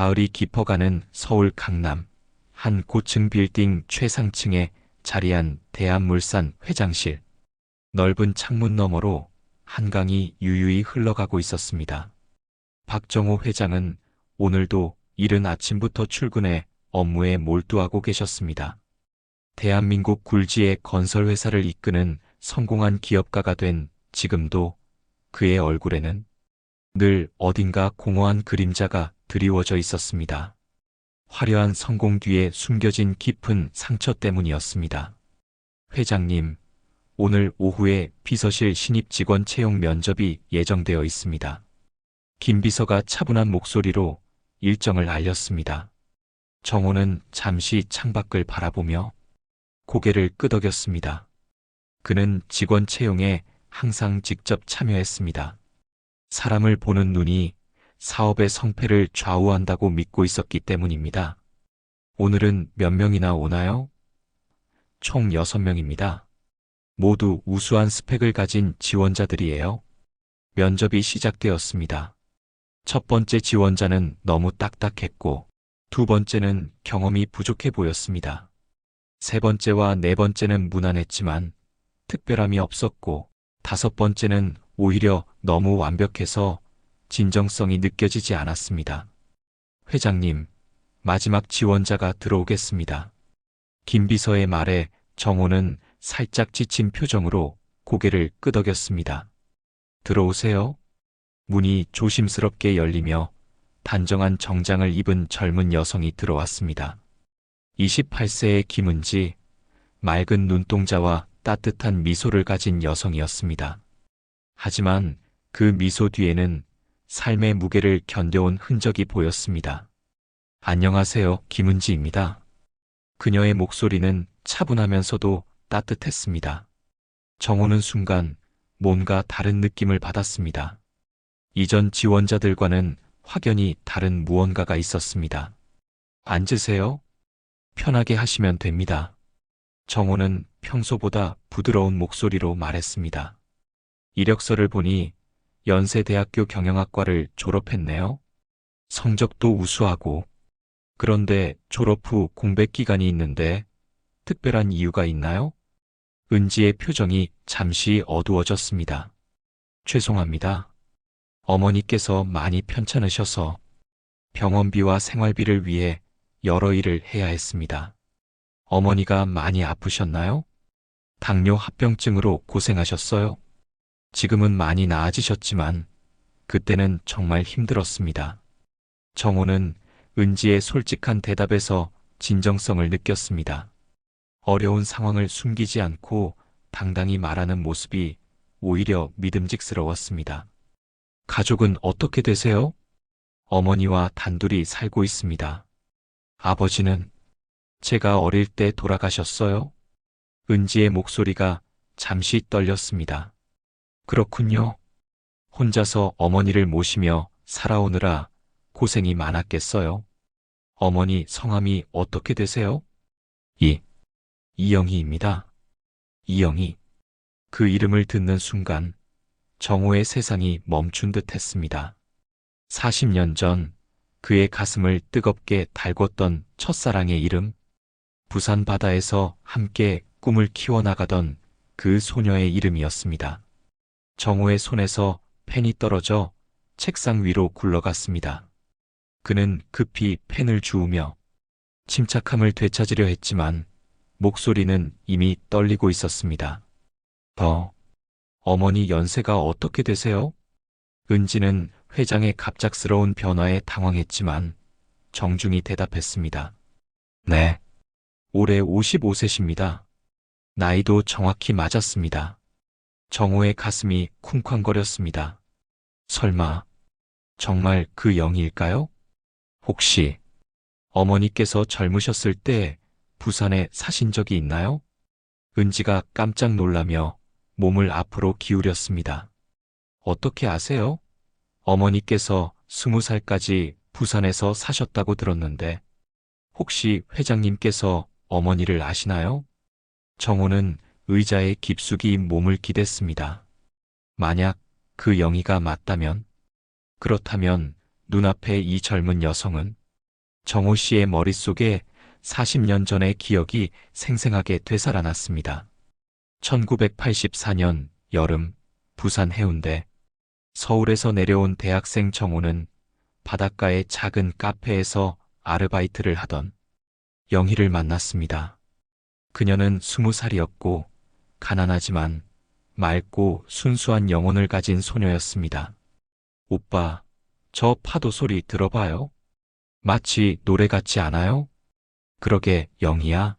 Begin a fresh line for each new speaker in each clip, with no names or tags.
가을이 깊어가는 서울 강남 한 고층 빌딩 최상층에 자리한 대한물산 회장실. 넓은 창문 너머로 한강이 유유히 흘러가고 있었습니다. 박정호 회장은 오늘도 이른 아침부터 출근해 업무에 몰두하고 계셨습니다. 대한민국 굴지의 건설회사를 이끄는 성공한 기업가가 된 지금도 그의 얼굴에는 늘 어딘가 공허한 그림자가 드리워져 있었습니다. 화려한 성공 뒤에 숨겨진 깊은 상처 때문이었습니다. 회장님, 오늘 오후에 비서실 신입 직원 채용 면접이 예정되어 있습니다. 김 비서가 차분한 목소리로 일정을 알렸습니다. 정호는 잠시 창밖을 바라보며 고개를 끄덕였습니다. 그는 직원 채용에 항상 직접 참여했습니다. 사람을 보는 눈이 사업의 성패를 좌우한다고 믿고 있었기 때문입니다. 오늘은 몇 명이나 오나요? 총 6명입니다. 모두 우수한 스펙을 가진 지원자들이에요. 면접이 시작되었습니다. 첫 번째 지원자는 너무 딱딱했고, 두 번째는 경험이 부족해 보였습니다. 세 번째와 네 번째는 무난했지만 특별함이 없었고, 다섯 번째는 오히려 너무 완벽해서 진정성이 느껴지지 않았습니다. 회장님, 마지막 지원자가 들어오겠습니다. 김 비서의 말에 정호는 살짝 지친 표정으로 고개를 끄덕였습니다. 들어오세요. 문이 조심스럽게 열리며 단정한 정장을 입은 젊은 여성이 들어왔습니다. 28세의 김은지, 맑은 눈동자와 따뜻한 미소를 가진 여성이었습니다. 하지만 그 미소 뒤에는 삶의 무게를 견뎌온 흔적이 보였습니다. 안녕하세요, 김은지입니다. 그녀의 목소리는 차분하면서도 따뜻했습니다. 정호는 순간 뭔가 다른 느낌을 받았습니다. 이전 지원자들과는 확연히 다른 무언가가 있었습니다. 앉으세요. 편하게 하시면 됩니다. 정호는 평소보다 부드러운 목소리로 말했습니다. 이력서를 보니 연세대학교 경영학과를 졸업했네요. 성적도 우수하고. 그런데 졸업 후 공백 기간이 있는데 특별한 이유가 있나요? 은지의 표정이 잠시 어두워졌습니다. 죄송합니다. 어머니께서 많이 편찮으셔서 병원비와 생활비를 위해 여러 일을 해야 했습니다. 어머니가 많이 아프셨나요? 당뇨 합병증으로 고생하셨어요? 지금은 많이 나아지셨지만 그때는 정말 힘들었습니다. 정호는 은지의 솔직한 대답에서 진정성을 느꼈습니다. 어려운 상황을 숨기지 않고 당당히 말하는 모습이 오히려 믿음직스러웠습니다. 가족은 어떻게 되세요? 어머니와 단둘이 살고 있습니다. 아버지는 제가 어릴 때 돌아가셨어요? 은지의 목소리가 잠시 떨렸습니다. 그렇군요. 혼자서 어머니를 모시며 살아오느라 고생이 많았겠어요. 어머니 성함이 어떻게 되세요? 이영희입니다. 이영희. 그 이름을 듣는 순간 정호의 세상이 멈춘 듯 했습니다. 40년 전 그의 가슴을 뜨겁게 달궜던 첫사랑의 이름, 부산 바다에서 함께 꿈을 키워나가던 그 소녀의 이름이었습니다. 정호의 손에서 펜이 떨어져 책상 위로 굴러갔습니다. 그는 급히 펜을 주우며 침착함을 되찾으려 했지만 목소리는 이미 떨리고 있었습니다. 어머니 연세가 어떻게 되세요? 은지는 회장의 갑작스러운 변화에 당황했지만 정중히 대답했습니다. 네. 올해 55세십니다. 나이도 정확히 맞았습니다. 정호의 가슴이 쿵쾅거렸습니다. 설마 정말 그 영희일까요? 혹시 어머니께서 젊으셨을 때 부산에 사신 적이 있나요? 은지가 깜짝 놀라며 몸을 앞으로 기울였습니다. 어떻게 아세요? 어머니께서 20살까지 부산에서 사셨다고 들었는데 혹시 회장님께서 어머니를 아시나요? 정호는 의자에 깊숙이 몸을 기댔습니다. 만약 그 영희가 맞다면, 그렇다면 눈앞의 이 젊은 여성은 정호 씨의 머릿속에 40년 전의 기억이 생생하게 되살아났습니다. 1984년 여름, 부산 해운대. 서울에서 내려온 대학생 정호는 바닷가의 작은 카페에서 아르바이트를 하던 영희를 만났습니다. 그녀는 20살이었고 가난하지만 맑고 순수한 영혼을 가진 소녀였습니다. 오빠, 저 파도 소리 들어봐요. 마치 노래 같지 않아요? 그러게, 영희야.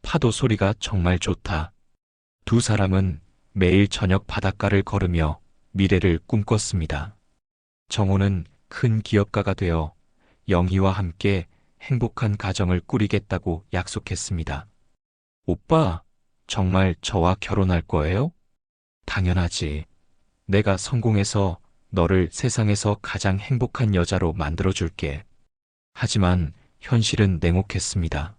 파도 소리가 정말 좋다. 두 사람은 매일 저녁 바닷가를 걸으며 미래를 꿈꿨습니다. 정호는 큰 기업가가 되어 영희와 함께 행복한 가정을 꾸리겠다고 약속했습니다. 오빠, 정말 저와 결혼할 거예요? 당연하지. 내가 성공해서 너를 세상에서 가장 행복한 여자로 만들어줄게. 하지만 현실은 냉혹했습니다.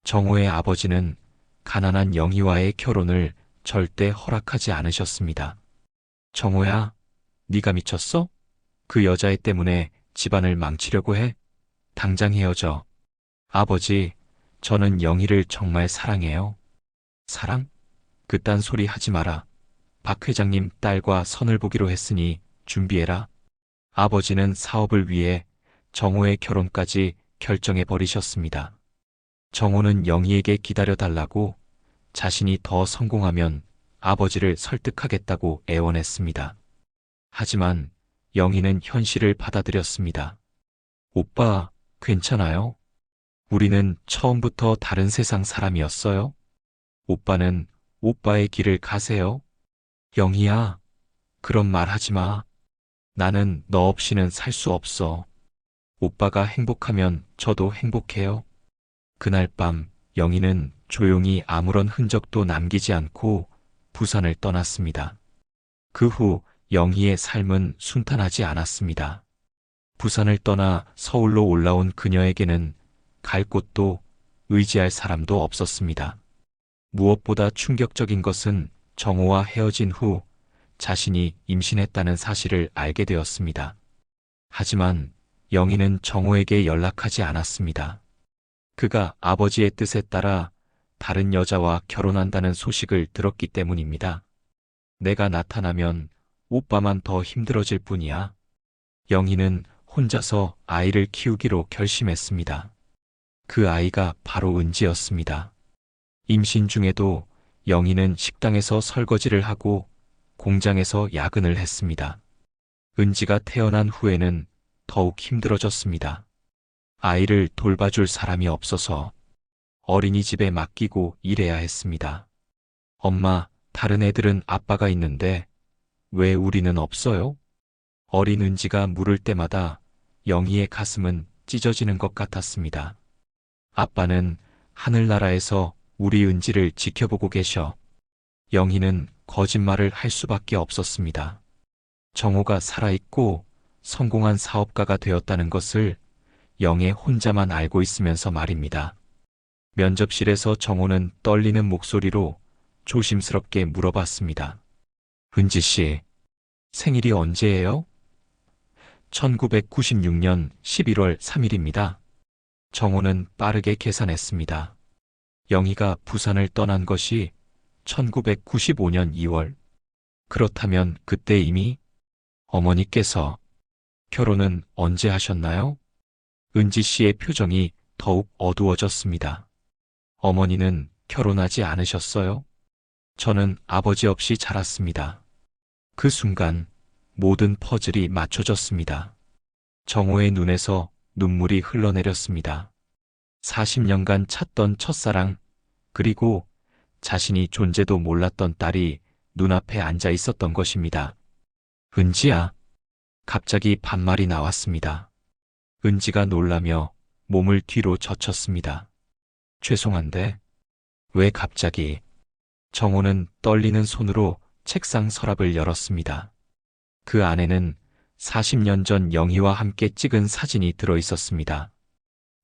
정호의 아버지는 가난한 영희와의 결혼을 절대 허락하지 않으셨습니다. 정호야, 네가 미쳤어? 그 여자애 때문에 집안을 망치려고 해? 당장 헤어져. 아버지, 저는 영희를 정말 사랑해요. 사랑? 그딴 소리 하지 마라. 박 회장님 딸과 선을 보기로 했으니 준비해라. 아버지는 사업을 위해 정호의 결혼까지 결정해 버리셨습니다. 정호는 영희에게 기다려달라고, 자신이 더 성공하면 아버지를 설득하겠다고 애원했습니다. 하지만 영희는 현실을 받아들였습니다. 오빠, 괜찮아요? 우리는 처음부터 다른 세상 사람이었어요. 오빠는 오빠의 길을 가세요. 영희야, 그런 말 하지 마. 나는 너 없이는 살 수 없어. 오빠가 행복하면 저도 행복해요. 그날 밤 영희는 조용히 아무런 흔적도 남기지 않고 부산을 떠났습니다. 그 후 영희의 삶은 순탄하지 않았습니다. 부산을 떠나 서울로 올라온 그녀에게는 갈 곳도 의지할 사람도 없었습니다. 무엇보다 충격적인 것은 정호와 헤어진 후 자신이 임신했다는 사실을 알게 되었습니다. 하지만 영희는 정호에게 연락하지 않았습니다. 그가 아버지의 뜻에 따라 다른 여자와 결혼한다는 소식을 들었기 때문입니다. 내가 나타나면 오빠만 더 힘들어질 뿐이야. 영희는 혼자서 아이를 키우기로 결심했습니다. 그 아이가 바로 은지였습니다. 임신 중에도 영희는 식당에서 설거지를 하고 공장에서 야근을 했습니다. 은지가 태어난 후에는 더욱 힘들어졌습니다. 아이를 돌봐줄 사람이 없어서 어린이집에 맡기고 일해야 했습니다. 엄마, 다른 애들은 아빠가 있는데 왜 우리는 없어요? 어린 은지가 물을 때마다 영희의 가슴은 찢어지는 것 같았습니다. 아빠는 하늘나라에서 우리 은지를 지켜보고 계셔. 영희는 거짓말을 할 수밖에 없었습니다. 정호가 살아있고 성공한 사업가가 되었다는 것을 영애 혼자만 알고 있으면서 말입니다. 면접실에서 정호는 떨리는 목소리로 조심스럽게 물어봤습니다. 은지 씨, 생일이 언제예요? 1996년 11월 3일입니다. 정호는 빠르게 계산했습니다. 영희가 부산을 떠난 것이 1995년 2월. 그렇다면 그때 이미 어머니께서 결혼은 언제 하셨나요? 은지 씨의 표정이 더욱 어두워졌습니다. 어머니는 결혼하지 않으셨어요? 저는 아버지 없이 자랐습니다. 그 순간 모든 퍼즐이 맞춰졌습니다. 정호의 눈에서 눈물이 흘러내렸습니다. 40년간 찾던 첫사랑, 그리고 자신이 존재도 몰랐던 딸이 눈앞에 앉아 있었던 것입니다. 은지야. 갑자기 반말이 나왔습니다. 은지가 놀라며 몸을 뒤로 젖혔습니다. 죄송한데, 왜 갑자기? 정호는 떨리는 손으로 책상 서랍을 열었습니다. 그 안에는 40년 전 영희와 함께 찍은 사진이 들어 있었습니다.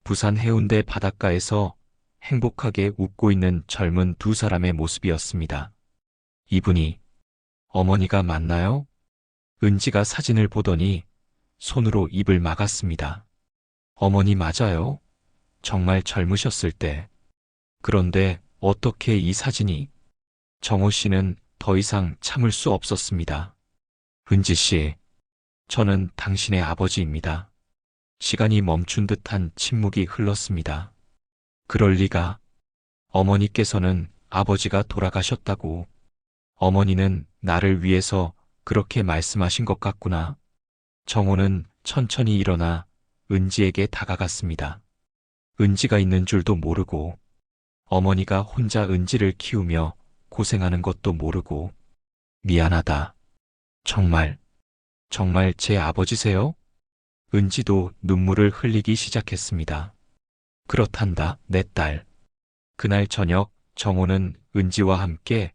부산 해운대 바닷가에서 행복하게 웃고 있는 젊은 두 사람의 모습이었습니다. 이분이 어머니가 맞나요? 은지가 사진을 보더니 손으로 입을 막았습니다. 어머니 맞아요. 정말 젊으셨을 때. 그런데 어떻게 이 사진이? 정호 씨는 더 이상 참을 수 없었습니다. 은지 씨, 저는 당신의 아버지입니다. 시간이 멈춘 듯한 침묵이 흘렀습니다. 그럴 리가. 어머니께서는 아버지가 돌아가셨다고. 어머니는 나를 위해서 그렇게 말씀하신 것 같구나. 정호는 천천히 일어나 은지에게 다가갔습니다. 은지가 있는 줄도 모르고, 어머니가 혼자 은지를 키우며 고생하는 것도 모르고, 미안하다. 정말, 정말 제 아버지세요? 은지도 눈물을 흘리기 시작했습니다. 그렇단다, 내 딸. 그날 저녁 정호는 은지와 함께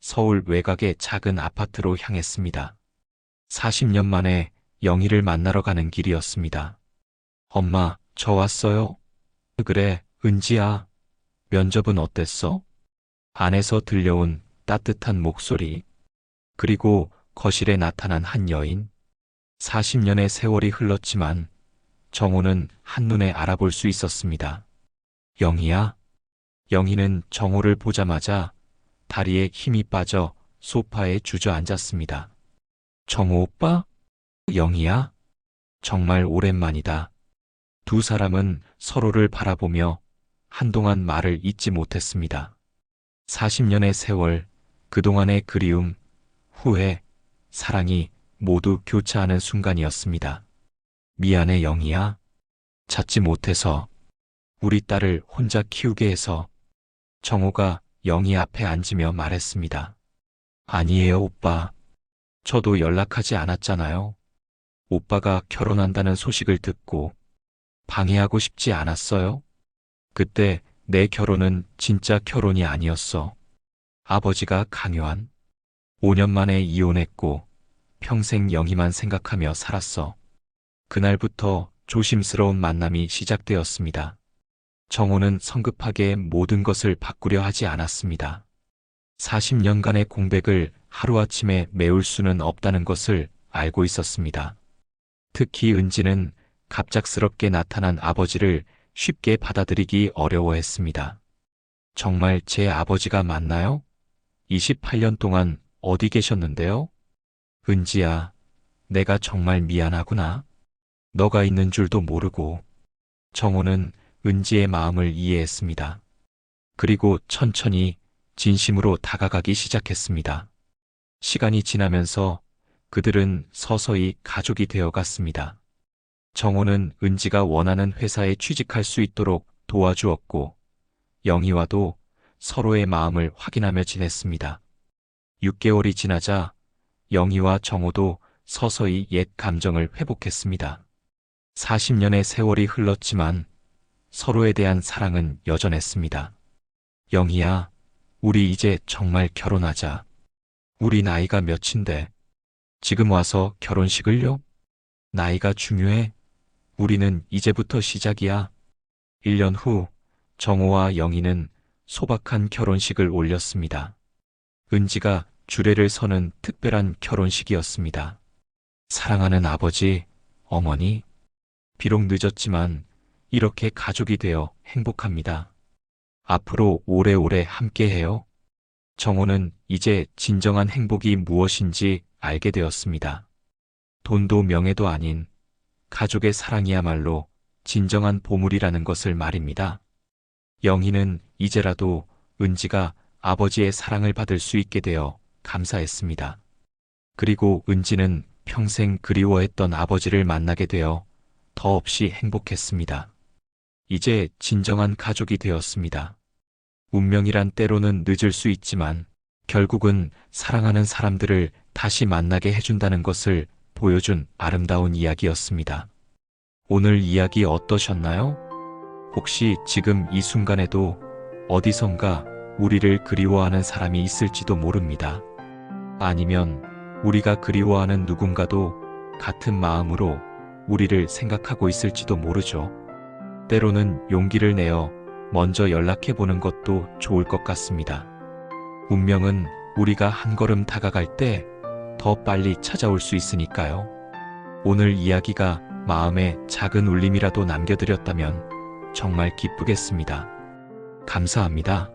서울 외곽의 작은 아파트로 향했습니다. 40년 만에 영희를 만나러 가는 길이었습니다. 엄마, 저 왔어요. 그래, 은지야. 면접은 어땠어? 안에서 들려온 따뜻한 목소리. 그리고 거실에 나타난 한 여인. 40년의 세월이 흘렀지만 정호는 한눈에 알아볼 수 있었습니다. 영희야? 영희는 정호를 보자마자 다리에 힘이 빠져 소파에 주저앉았습니다. 정호 오빠? 영희야? 정말 오랜만이다. 두 사람은 서로를 바라보며 한동안 말을 잇지 못했습니다. 40년의 세월, 그동안의 그리움, 후회, 사랑이 모두 교차하는 순간이었습니다. 미안해 영희야. 찾지 못해서, 우리 딸을 혼자 키우게 해서. 정호가 영희 앞에 앉으며 말했습니다. 아니에요 오빠. 저도 연락하지 않았잖아요. 오빠가 결혼한다는 소식을 듣고 방해하고 싶지 않았어요. 그때 내 결혼은 진짜 결혼이 아니었어. 아버지가 강요한. 5년 만에 이혼했고 평생 영희만 생각하며 살았어. 그날부터 조심스러운 만남이 시작되었습니다. 정호는 성급하게 모든 것을 바꾸려 하지 않았습니다. 40년간의 공백을 하루아침에 메울 수는 없다는 것을 알고 있었습니다. 특히 은지는 갑작스럽게 나타난 아버지를 쉽게 받아들이기 어려워했습니다. 정말 제 아버지가 맞나요? 28년 동안 어디 계셨는데요? 은지야, 내가 정말 미안하구나. 너가 있는 줄도 모르고. 정호는 은지의 마음을 이해했습니다. 그리고 천천히 진심으로 다가가기 시작했습니다. 시간이 지나면서 그들은 서서히 가족이 되어갔습니다. 정호는 은지가 원하는 회사에 취직할 수 있도록 도와주었고, 영희와도 서로의 마음을 확인하며 지냈습니다. 6개월이 지나자 영희와 정호도 서서히 옛 감정을 회복했습니다. 40년의 세월이 흘렀지만 서로에 대한 사랑은 여전했습니다. 영희야, 우리 이제 정말 결혼하자. 우리 나이가 몇인데 지금 와서 결혼식을요? 나이가 중요해? 우리는 이제부터 시작이야. 1년 후 정호와 영희는 소박한 결혼식을 올렸습니다. 은지가 주례를 서는 특별한 결혼식이었습니다. 사랑하는 아버지, 어머니, 비록 늦었지만 이렇게 가족이 되어 행복합니다. 앞으로 오래오래 함께해요. 정호는 이제 진정한 행복이 무엇인지 알게 되었습니다. 돈도 명예도 아닌 가족의 사랑이야말로 진정한 보물이라는 것을 말입니다. 영희는 이제라도 은지가 아버지의 사랑을 받을 수 있게 되어 감사했습니다. 그리고 은지는 평생 그리워했던 아버지를 만나게 되어 더없이 행복했습니다. 이제 진정한 가족이 되었습니다. 운명이란 때로는 늦을 수 있지만 결국은 사랑하는 사람들을 다시 만나게 해준다는 것을 보여준 아름다운 이야기였습니다. 오늘 이야기 어떠셨나요? 혹시 지금 이 순간에도 어디선가 우리를 그리워하는 사람이 있을지도 모릅니다. 아니면 우리가 그리워하는 누군가도 같은 마음으로 우리를 생각하고 있을지도 모르죠. 때로는 용기를 내어 먼저 연락해보는 것도 좋을 것 같습니다. 운명은 우리가 한 걸음 다가갈 때 더 빨리 찾아올 수 있으니까요. 오늘 이야기가 마음에 작은 울림이라도 남겨드렸다면 정말 기쁘겠습니다. 감사합니다.